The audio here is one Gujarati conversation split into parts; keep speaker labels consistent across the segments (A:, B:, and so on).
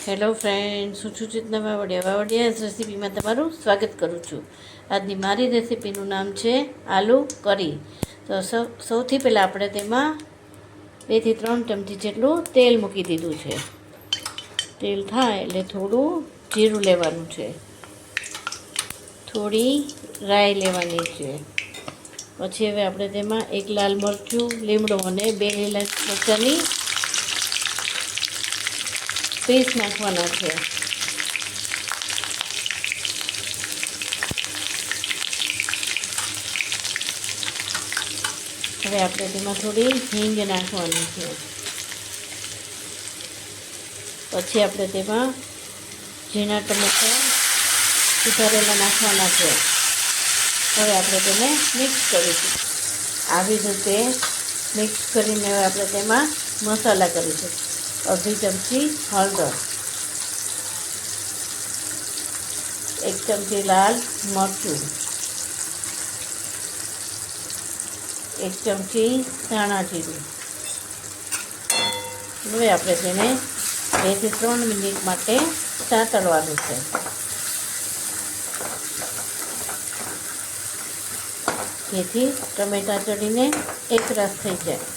A: હેલો ફ્રેન્ડ્સ, હું છું ચેતના વાવડિયા રેસીપીમાં તમારું સ્વાગત કરું છું. આજની મારી રેસીપીનું નામ છે આલુ કરી. તો સૌથી પહેલાં આપણે તેમાં 2 થી 3 ચમચી જેટલું તેલ મૂકી દીધું છે. તેલ થાય એટલે થોડું જીરું લેવાનું છે, થોડી રાઈ લેવાની છે. પછી હવે આપણે તેમાં 1 લાલ મરચું, લીમડો અને 2 લીલા મરચાંની પેસ્ટ નાખવાના છે. હવે આપણે તેમાં થોડી હિંગ નાખવાની છે. પછી આપણે તેમાં ઝીણા ટમેટાં સુધારેલા નાખવાના છે. હવે આપણે તેને મિક્સ કરીશું. આવી રીતે મિક્સ કરીને હવે આપણે તેમાં મસાલા કરીશું. અડધી ચમચી હળદર, 1 ચમચી લાલ મરચું, 1 ચમચી ધાણા જીરું. હવે આપણે તેને 2 થી 3 મિનિટ માટે સાતળવાનું છે. જેથી ટમેટાં ચડીને એકરસ થઈ જાય.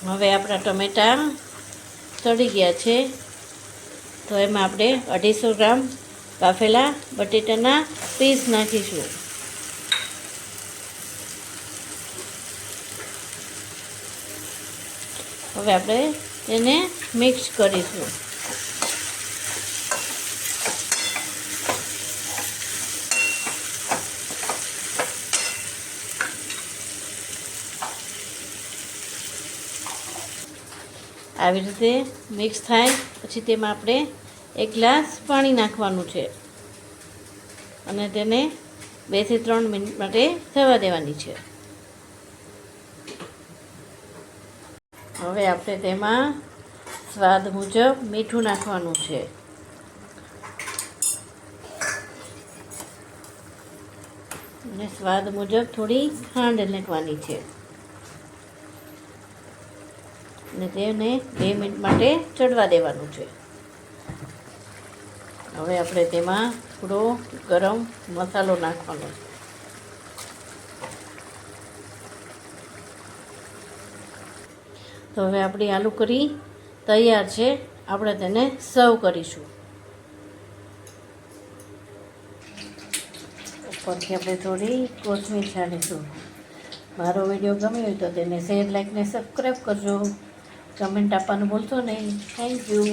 A: હવે આપણા ટમેટાં ચડી ગયા છે, તો એમાં આપણે 250 ગ્રામ બાફેલા બટેટાના પીસ નાખીશું. હવે આપણે તેને મિક્સ કરીશું. આવી રીતે મિક્સ થાય પછી તેમાં આપણે 1 ગ્લાસ પાણી નાખવાનું છે અને તેને 2 થી 3 મિનિટ માટે થવા દેવાની છે. હવે આપણે તેમાં સ્વાદ મુજબ મીઠું નાખવાનું છે. અને સ્વાદ મુજબ થોડી ખાંડ નાખવાની છે. અને તેને 2 મિનિટ માટે ચડવા દેવાનું છે. હવે આપણે તેમાં થોડો ગરમ મસાલો નાખવાનો છે. તો હવે આપણી આલુ કરી તૈયાર છે. આપણે તેને સર્વ કરીશું. ઉપરથી આપણે થોડી કોથમીર છાંટીશું. મારો વિડીયો ગમ્યો હોય તો તેને શેર, લાઈક ને સબસ્ક્રાઈબ કરજો. કમેન્ટ આપવાનું ભૂલશો નહીં. Thank you.